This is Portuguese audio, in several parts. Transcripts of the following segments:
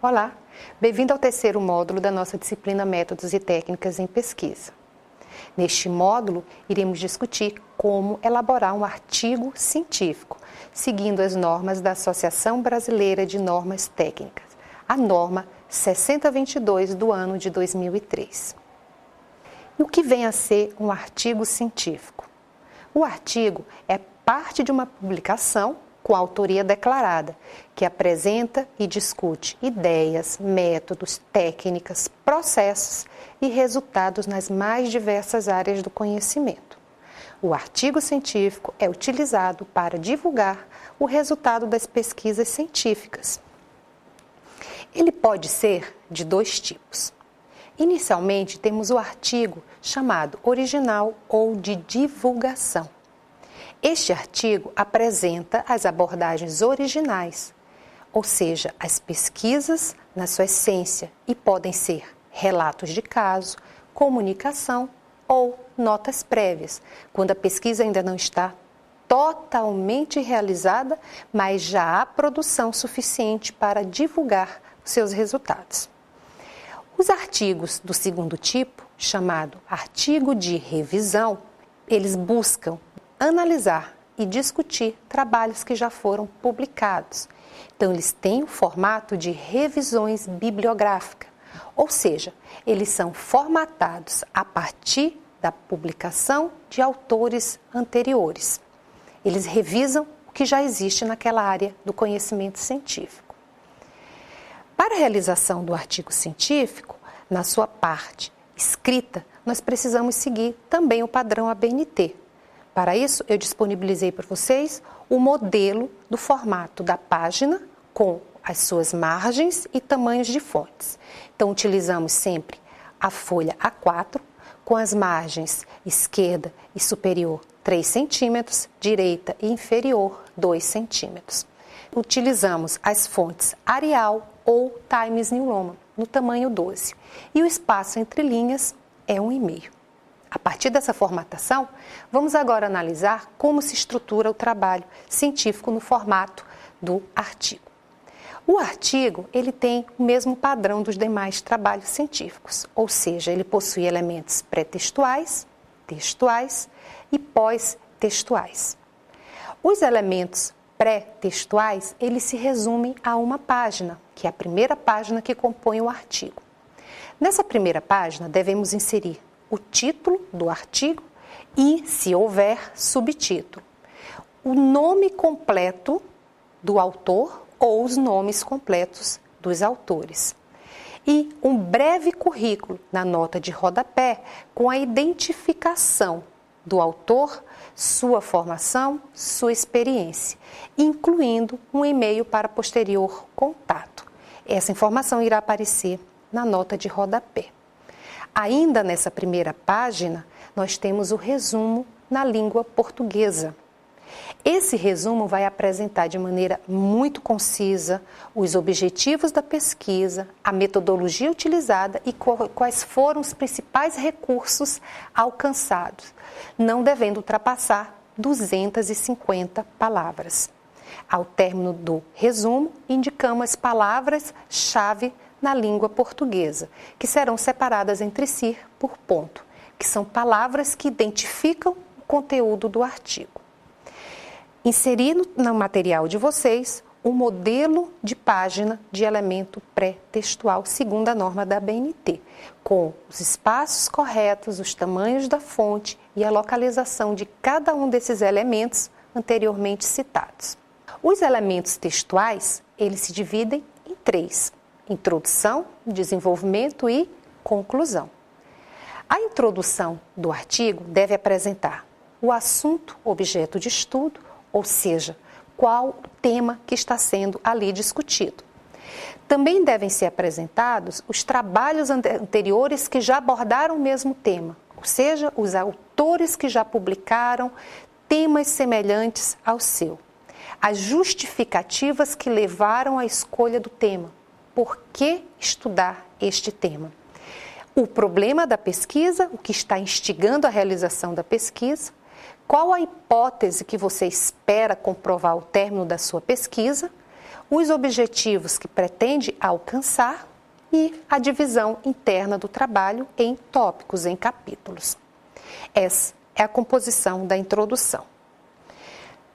Olá, bem-vindo ao terceiro módulo da nossa disciplina Métodos e Técnicas em Pesquisa. Neste módulo, iremos discutir como elaborar um artigo científico, seguindo as normas da Associação Brasileira de Normas Técnicas, a norma 6022 do ano de 2003. E o que vem a ser um artigo científico? O artigo é parte de uma publicação com autoria declarada, que apresenta e discute ideias, métodos, técnicas, processos e resultados nas mais diversas áreas do conhecimento. O artigo científico é utilizado para divulgar o resultado das pesquisas científicas. Ele pode ser de dois tipos. Inicialmente, temos o artigo chamado original ou de divulgação. Este artigo apresenta as abordagens originais, ou seja, as pesquisas na sua essência, e podem ser relatos de caso, comunicação ou notas prévias, quando a pesquisa ainda não está totalmente realizada, mas já há produção suficiente para divulgar os seus resultados. Os artigos do segundo tipo, chamado artigo de revisão, eles buscam analisar e discutir trabalhos que já foram publicados. Então, eles têm o formato de revisões bibliográficas, ou seja, eles são formatados a partir da publicação de autores anteriores. Eles revisam o que já existe naquela área do conhecimento científico. Para a realização do artigo científico, na sua parte escrita, nós precisamos seguir também o padrão ABNT. Para isso, eu disponibilizei para vocês o modelo do formato da página com as suas margens e tamanhos de fontes. Então, utilizamos sempre a folha A4 com as margens esquerda e superior 3 centímetros, direita e inferior 2 centímetros. Utilizamos as fontes Arial ou Times New Roman no tamanho 12 e o espaço entre linhas é 1,5. A partir dessa formatação, vamos agora analisar como se estrutura o trabalho científico no formato do artigo. O artigo, ele tem o mesmo padrão dos demais trabalhos científicos, ou seja, ele possui elementos pré-textuais, textuais e pós-textuais. Os elementos pré-textuais, eles se resumem a uma página, que é a primeira página que compõe o artigo. Nessa primeira página, devemos inserir o título do artigo e, se houver, subtítulo, o nome completo do autor ou os nomes completos dos autores e um breve currículo na nota de rodapé com a identificação do autor, sua formação, sua experiência, incluindo um e-mail para posterior contato. Essa informação irá aparecer na nota de rodapé. Ainda nessa primeira página, nós temos o resumo na língua portuguesa. Esse resumo vai apresentar de maneira muito concisa os objetivos da pesquisa, a metodologia utilizada e quais foram os principais recursos alcançados, não devendo ultrapassar 250 palavras. Ao término do resumo, indicamos as palavras-chave na língua portuguesa, que serão separadas entre si por ponto, que são palavras que identificam o conteúdo do artigo. Inserir no material de vocês um modelo de página de elemento pré-textual, segundo a norma da ABNT, com os espaços corretos, os tamanhos da fonte e a localização de cada um desses elementos anteriormente citados. Os elementos textuais, eles se dividem em 3. Introdução, desenvolvimento e conclusão. A introdução do artigo deve apresentar o assunto, objeto de estudo, ou seja, qual o tema que está sendo ali discutido. Também devem ser apresentados os trabalhos anteriores que já abordaram o mesmo tema, ou seja, os autores que já publicaram temas semelhantes ao seu. As justificativas que levaram à escolha do tema. Por que estudar este tema? O problema da pesquisa, o que está instigando a realização da pesquisa, qual a hipótese que você espera comprovar ao término da sua pesquisa, os objetivos que pretende alcançar e a divisão interna do trabalho em tópicos, em capítulos. Essa é a composição da introdução.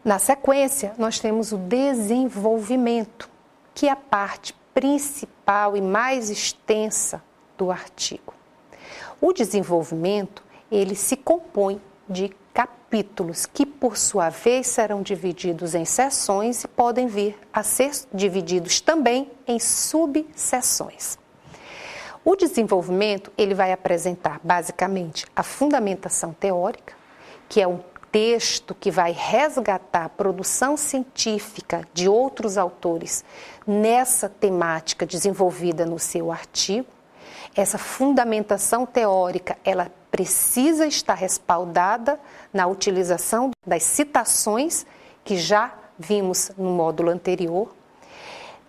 Na sequência, nós temos o desenvolvimento, que é a parte principal e mais extensa do artigo. O desenvolvimento, ele se compõe de capítulos que, por sua vez, serão divididos em seções e podem vir a ser divididos também em subseções. O desenvolvimento, ele vai apresentar basicamente a fundamentação teórica, que é um texto que vai resgatar a produção científica de outros autores nessa temática desenvolvida no seu artigo. Essa fundamentação teórica, ela precisa estar respaldada na utilização das citações que já vimos no módulo anterior.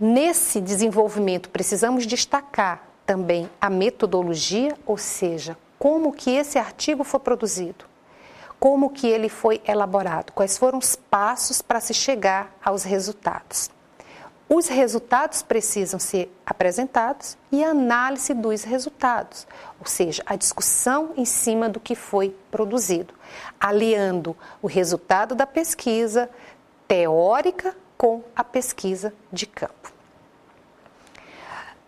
Nesse desenvolvimento, precisamos destacar também a metodologia, ou seja, como que esse artigo foi produzido, como que ele foi elaborado, quais foram os passos para se chegar aos resultados. Os resultados precisam ser apresentados e a análise dos resultados, ou seja, a discussão em cima do que foi produzido, aliando o resultado da pesquisa teórica com a pesquisa de campo.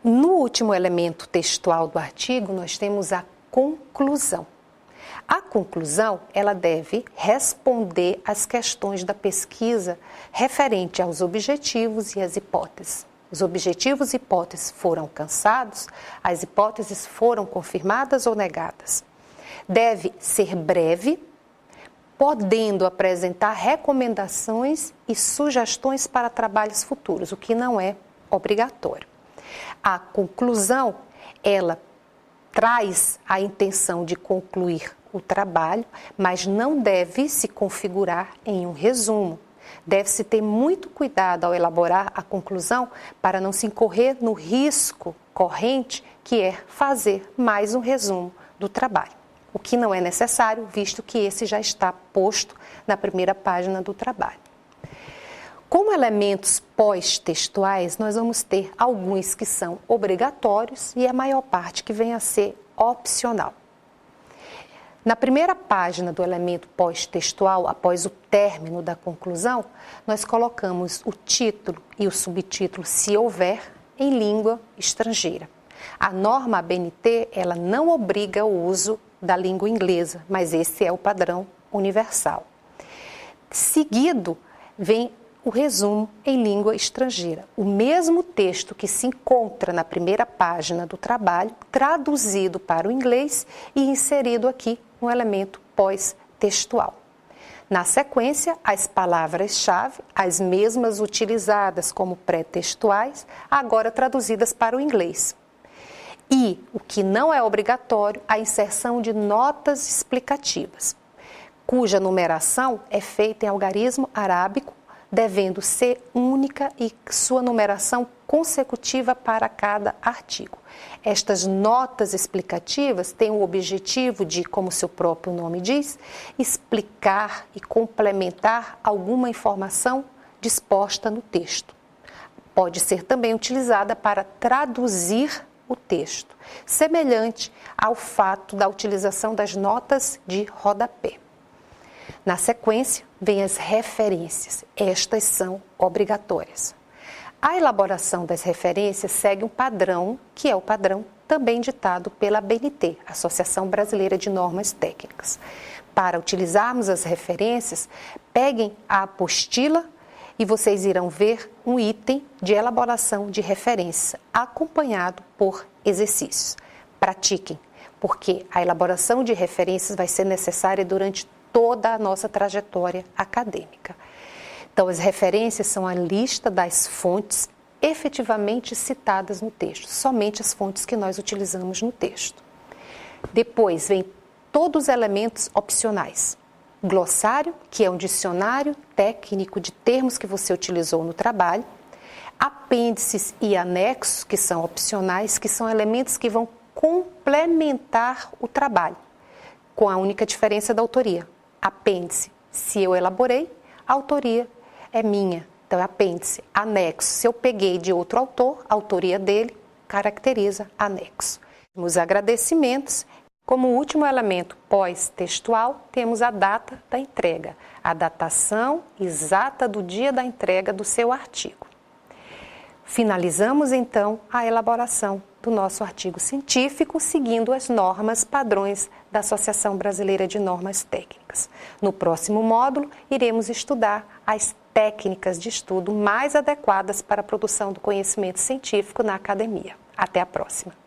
No último elemento textual do artigo, nós temos a conclusão. A conclusão, ela deve responder às questões da pesquisa referente aos objetivos e às hipóteses. Os objetivos e hipóteses foram alcançados, as hipóteses foram confirmadas ou negadas. Deve ser breve, podendo apresentar recomendações e sugestões para trabalhos futuros, o que não é obrigatório. A conclusão, ela traz a intenção de concluir o trabalho, mas não deve se configurar em um resumo. Deve-se ter muito cuidado ao elaborar a conclusão para não se incorrer no risco corrente, que é fazer mais um resumo do trabalho, o que não é necessário, visto que esse já está posto na primeira página do trabalho. Como elementos pós-textuais, nós vamos ter alguns que são obrigatórios e a maior parte que vem a ser opcional. Na primeira página do elemento pós-textual, após o término da conclusão, nós colocamos o título e o subtítulo, se houver, em língua estrangeira. A norma ABNT, ela não obriga o uso da língua inglesa, mas esse é o padrão universal. Seguido, vem o resumo em língua estrangeira. O mesmo texto que se encontra na primeira página do trabalho, traduzido para o inglês e inserido aqui no elemento pós-textual. Na sequência, as palavras-chave, as mesmas utilizadas como pré-textuais, agora traduzidas para o inglês. E, o que não é obrigatório, a inserção de notas explicativas, cuja numeração é feita em algarismo arábico, devendo ser única e sua numeração consecutiva para cada artigo. Estas notas explicativas têm o objetivo de, como seu próprio nome diz, explicar e complementar alguma informação disposta no texto. Pode ser também utilizada para traduzir o texto, semelhante ao fato da utilização das notas de rodapé. Na sequência, vêm as referências. Estas são obrigatórias. A elaboração das referências segue um padrão, que é o padrão também ditado pela ABNT, Associação Brasileira de Normas Técnicas. Para utilizarmos as referências, peguem a apostila e vocês irão ver um item de elaboração de referência, acompanhado por exercícios. Pratiquem, porque a elaboração de referências vai ser necessária durante toda a nossa trajetória acadêmica. Então, as referências são a lista das fontes efetivamente citadas no texto, somente as fontes que nós utilizamos no texto. Depois, vem todos os elementos opcionais. Glossário, que é um dicionário técnico de termos que você utilizou no trabalho. Apêndices e anexos, que são opcionais, que são elementos que vão complementar o trabalho, com a única diferença da autoria. Apêndice, se eu elaborei, a autoria é minha. Então, apêndice, anexo. Se eu peguei de outro autor, a autoria dele caracteriza anexo. Os agradecimentos. Como último elemento pós-textual, temos a data da entrega, a datação exata do dia da entrega do seu artigo. Finalizamos, então, a elaboração do nosso artigo científico, seguindo as normas padrões da Associação Brasileira de Normas Técnicas. No próximo módulo, iremos estudar as técnicas de estudo mais adequadas para a produção do conhecimento científico na academia. Até a próxima!